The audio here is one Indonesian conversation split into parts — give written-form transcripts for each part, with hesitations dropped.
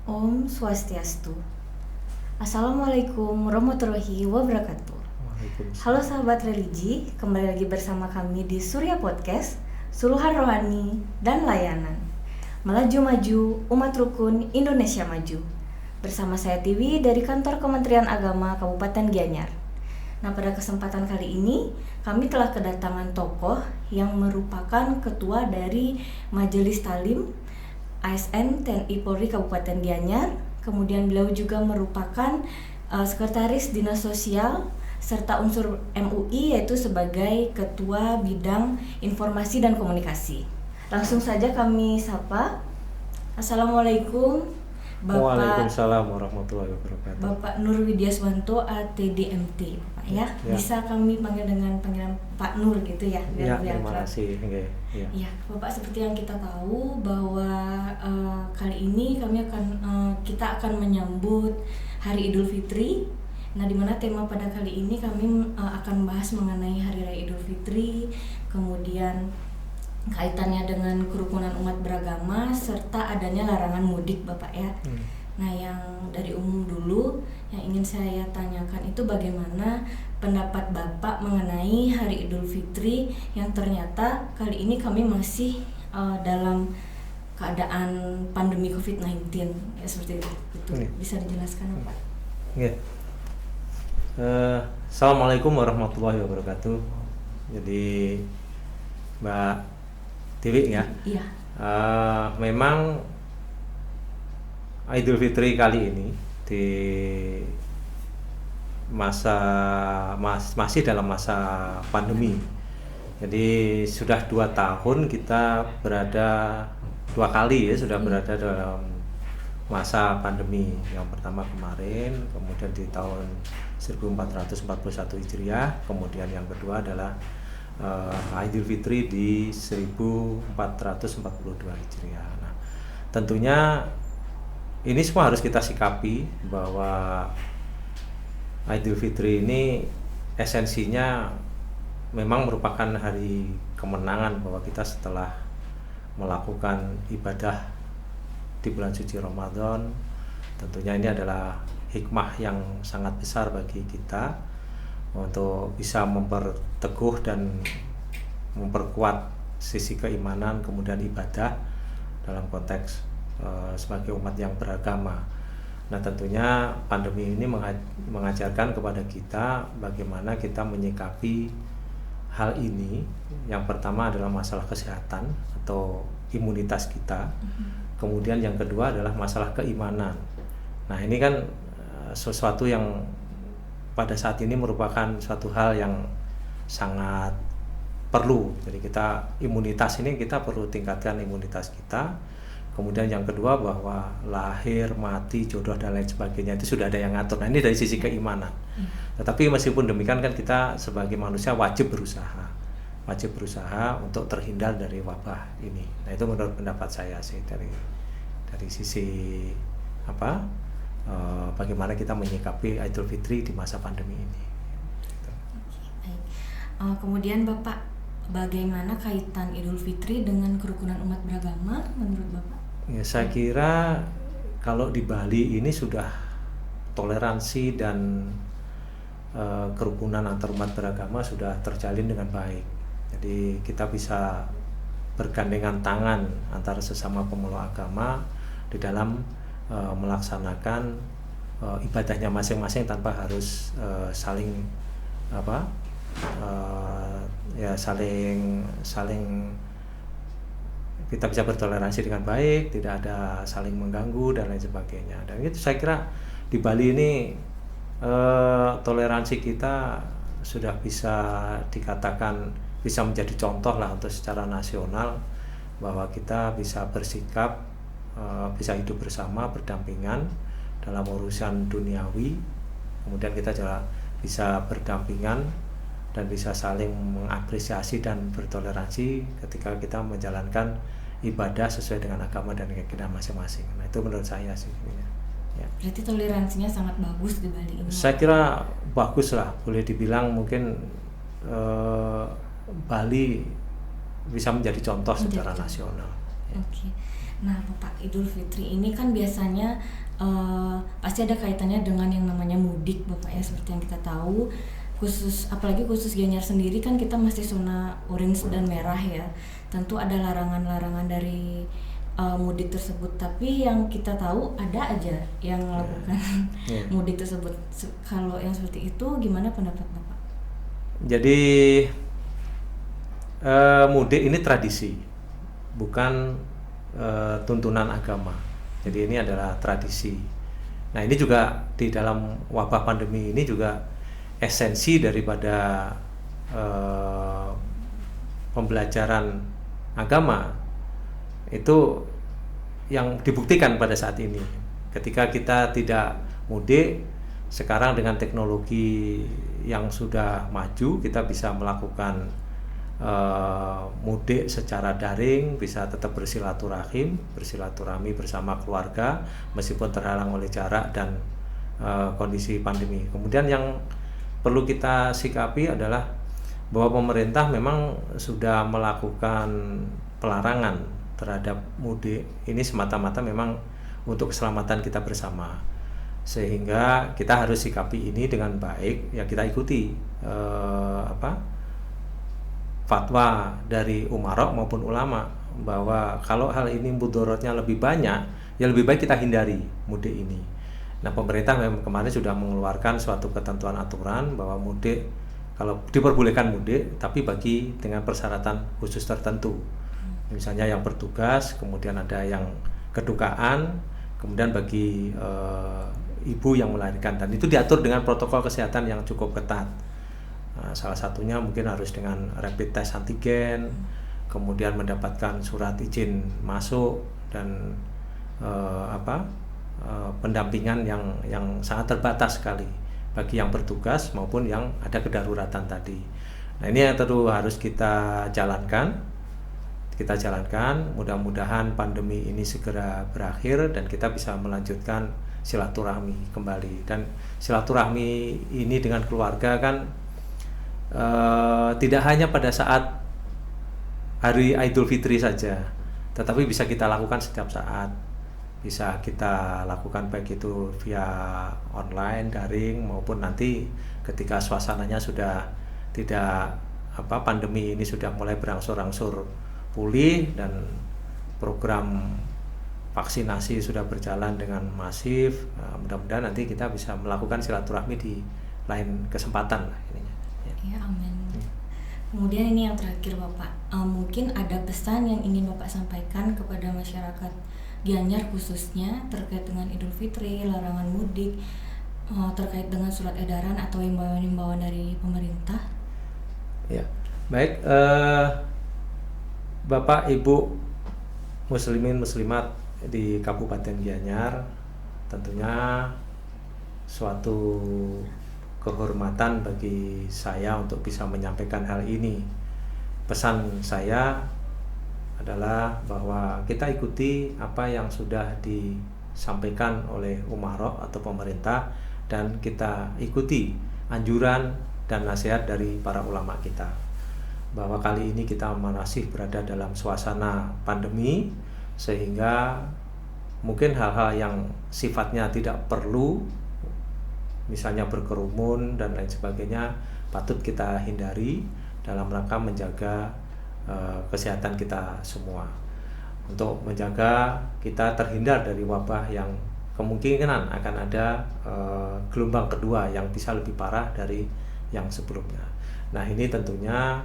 Om Swastiastu. Assalamualaikum warahmatullahi wabarakatuh. Halo sahabat religi, kembali lagi bersama kami di Surya Podcast, Suluhan Rohani dan Layanan. Melaju maju, umat rukun Indonesia maju. Bersama saya Tiwi dari Kantor Kementerian Agama Kabupaten Gianyar. Nah, pada kesempatan kali ini kami telah kedatangan tokoh yang merupakan ketua dari Majelis Talim ASN TNI Polri Kabupaten Gianyar. Kemudian beliau juga merupakan sekretaris Dinas Sosial serta unsur MUI, yaitu sebagai Ketua Bidang Informasi dan Komunikasi. Langsung saja kami sapa. Assalamualaikum Bapak. Waalaikumsalam warahmatullahi wabarakatuh. Bapak Nur Widyaswanto ATDMT, Bapak ya. Bisa kami panggil dengan panggilan Pak Nur gitu ya, biar terima kasih. Ya, Bapak, seperti yang kita tahu bahwa kali ini kita akan menyambut Hari Idul Fitri. Nah, di mana tema pada kali ini kami akan membahas mengenai Hari Raya Idul Fitri, kemudian kaitannya dengan kerukunan umat beragama serta adanya larangan mudik, Bapak ya. Nah, yang dari umum dulu yang ingin saya tanyakan itu bagaimana pendapat Bapak mengenai Hari Idul Fitri yang ternyata kali ini kami masih dalam keadaan pandemi COVID-19 ya, seperti itu. Bisa dijelaskan, Pak? Assalamualaikum warahmatullahi wabarakatuh. Jadi Mbak Tiwi ya. Iya. Memang Idul Fitri kali ini di masih dalam masa pandemi. Jadi sudah 2 tahun kita berada 2 kali ya sudah berada dalam masa pandemi. Yang pertama kemarin, kemudian di tahun 1441 Hijriah, kemudian yang kedua adalah Idul Fitri di 1442 Hijriah. Nah, tentunya ini semua harus kita sikapi bahwa Idul Fitri ini esensinya memang merupakan hari kemenangan, bahwa kita setelah melakukan ibadah di bulan suci Ramadan, tentunya ini adalah hikmah yang sangat besar bagi kita untuk bisa memperteguh dan memperkuat sisi keimanan, kemudian ibadah dalam konteks sebagai umat yang beragama. Nah, tentunya pandemi ini mengajarkan kepada kita bagaimana kita menyikapi hal ini. Yang pertama adalah masalah kesehatan atau imunitas kita. Kemudian yang kedua adalah masalah keimanan. Nah, ini kan sesuatu yang pada saat ini merupakan suatu hal yang sangat perlu. Jadi imunitas ini kita perlu tingkatkan imunitas kita. Kemudian yang kedua bahwa lahir, mati, jodoh dan lain sebagainya itu sudah ada yang ngatur. Nah, ini dari sisi keimanan. Tetapi meskipun demikian kan kita sebagai manusia wajib berusaha untuk terhindar dari wabah ini. Nah, itu menurut pendapat saya sih dari sisi bagaimana kita menyikapi Idul Fitri di masa pandemi ini. Kemudian Bapak, bagaimana kaitan Idul Fitri dengan kerukunan umat beragama menurut Bapak? Ya, saya kira kalau di Bali ini sudah toleransi dan kerukunan antar umat beragama sudah terjalin dengan baik. Jadi kita bisa bergandengan tangan antara sesama pemeluk agama di dalam melaksanakan ibadahnya masing-masing tanpa harus saling kita bisa bertoleransi dengan baik, tidak ada saling mengganggu dan lain sebagainya. Dan itu saya kira di Bali ini toleransi kita sudah bisa dikatakan bisa menjadi contoh lah untuk secara nasional, bahwa kita bisa bersikap, bisa hidup bersama, berdampingan dalam urusan duniawi. Kemudian kita juga bisa berdampingan dan bisa saling mengapresiasi dan bertoleransi ketika kita menjalankan ibadah sesuai dengan agama dan keyakinan masing-masing. Nah, itu menurut saya sih. Ya. Berarti toleransinya sangat bagus di Bali ini? Saya kira bagus lah, boleh dibilang mungkin Bali bisa menjadi contoh secara nasional. Oke. Nah, Bapak, Idul Fitri ini kan biasanya pasti ada kaitannya dengan yang namanya mudik, Bapak ya, seperti yang kita tahu. Apalagi khusus Gianyar sendiri kan kita masih zona orange dan merah ya. Tentu ada larangan-larangan dari mudik tersebut, tapi yang kita tahu ada aja yang melakukan mudik tersebut. Kalau yang seperti itu gimana pendapat Bapak? Jadi mudik ini tradisi, bukan tuntunan agama. Jadi ini adalah tradisi. Nah, ini juga di dalam wabah pandemi ini juga esensi daripada pembelajaran agama itu yang dibuktikan pada saat ini. Ketika kita tidak mudik, sekarang dengan teknologi yang sudah maju, kita bisa melakukan mudik secara daring, bisa tetap bersilaturahmi bersama keluarga meskipun terhalang oleh jarak dan kondisi pandemi. Kemudian yang perlu kita sikapi adalah bahwa pemerintah memang sudah melakukan pelarangan terhadap mudik ini semata-mata memang untuk keselamatan kita bersama, sehingga kita harus sikapi ini dengan baik. Ya, kita ikuti fatwa dari umarok maupun ulama bahwa kalau hal ini mudorotnya lebih banyak, ya lebih baik kita hindari mudik ini. Nah, pemerintah memang kemarin sudah mengeluarkan suatu ketentuan aturan bahwa mudik, kalau diperbolehkan mudik, tapi bagi dengan persyaratan khusus tertentu. Misalnya yang bertugas, kemudian ada yang kedukaan, kemudian bagi ibu yang melahirkan, dan itu diatur dengan protokol kesehatan yang cukup ketat. Nah, salah satunya mungkin harus dengan rapid test antigen, kemudian mendapatkan surat izin masuk dan pendampingan yang sangat terbatas sekali bagi yang bertugas maupun yang ada kedaruratan tadi. Nah, ini yang tentu harus kita jalankan. Mudah-mudahan pandemi ini segera berakhir dan kita bisa melanjutkan silaturahmi kembali. Dan silaturahmi ini dengan keluarga kan tidak hanya pada saat hari Idul Fitri saja, tetapi bisa kita lakukan setiap saat. Bisa kita lakukan baik itu via online, daring, maupun nanti ketika suasananya sudah tidak pandemi ini sudah mulai berangsur-angsur pulih dan program vaksinasi sudah berjalan dengan masif. Mudah-mudahan nanti kita bisa melakukan silaturahmi di lain kesempatan lah ininya. Ya, amin. Kemudian ini yang terakhir Bapak, mungkin ada pesan yang ingin Bapak sampaikan kepada masyarakat Gianyar khususnya terkait dengan Idul Fitri, larangan mudik, terkait dengan surat edaran atau himbauan-himbauan dari pemerintah? Ya, baik, Bapak Ibu muslimin muslimat di Kabupaten Gianyar, tentunya suatu kehormatan bagi saya untuk bisa menyampaikan hal ini. Pesan saya adalah bahwa kita ikuti apa yang sudah disampaikan oleh umarok atau pemerintah, dan kita ikuti anjuran dan nasihat dari para ulama kita, bahwa kali ini kita masih berada dalam suasana pandemi, sehingga mungkin hal-hal yang sifatnya tidak perlu, misalnya berkerumun dan lain sebagainya, patut kita hindari dalam rangka menjaga kesehatan kita semua, untuk menjaga kita terhindar dari wabah yang kemungkinan akan ada gelombang kedua yang bisa lebih parah dari yang sebelumnya. Nah, ini tentunya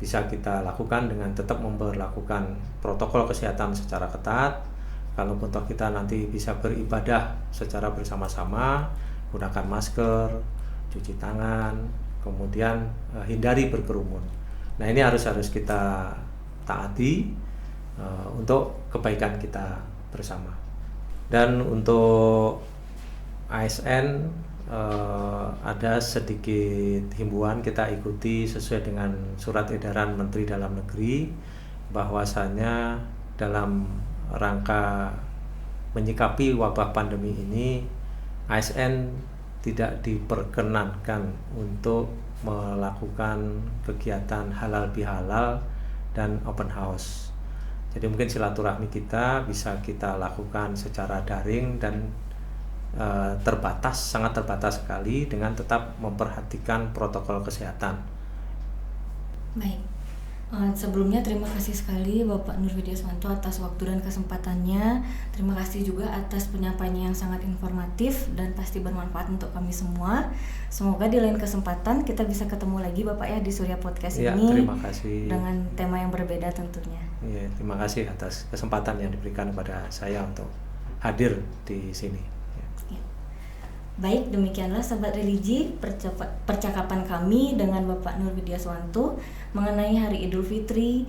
bisa kita lakukan dengan tetap memperlakukan protokol kesehatan secara ketat. Kalau toh kita nanti bisa beribadah secara bersama-sama, gunakan masker, cuci tangan, kemudian hindari berkerumun. Nah, ini harus kita taati untuk kebaikan kita bersama. Dan untuk ASN ada sedikit himbauan, kita ikuti sesuai dengan surat edaran Menteri Dalam Negeri, bahwasanya dalam rangka menyikapi wabah pandemi ini, ASN tidak diperkenankan untuk melakukan kegiatan halal bihalal dan open house, Jadi mungkin silaturahmi kita bisa kita lakukan secara daring dan terbatas, sangat terbatas sekali dengan tetap memperhatikan protokol kesehatan. Baik, sebelumnya terima kasih sekali Bapak Nur Widiaswanto atas waktu dan kesempatannya. Terima kasih juga atas penyampaiannya yang sangat informatif dan pasti bermanfaat untuk kami semua. Semoga di lain kesempatan kita bisa ketemu lagi Bapak ya di Surya Podcast Ya, ini. terima kasih. Dengan tema yang berbeda tentunya. Ya, terima kasih atas kesempatan yang diberikan kepada saya untuk hadir di sini. Ya. Baik, demikianlah Sahabat Religi percakapan kami dengan Bapak Nur Widiaswanto mengenai Hari Idul Fitri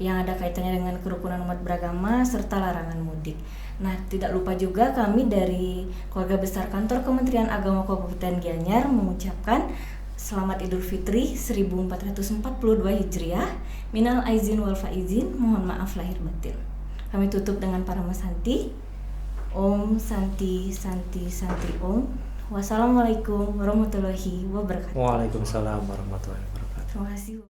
yang ada kaitannya dengan kerukunan umat beragama serta larangan mudik. Nah, tidak lupa juga kami dari keluarga besar Kantor Kementerian Agama Kabupaten Gianyar mengucapkan Selamat Idul Fitri 1442 Hijriah. Minal aizin wal faizin, mohon maaf lahir batin. Kami tutup dengan Paramasanti. Om Santi Santi Santi Om. Wassalamualaikum warahmatullahi wabarakatuh. Waalaikumsalam warahmatullahi wabarakatuh. Terima kasih.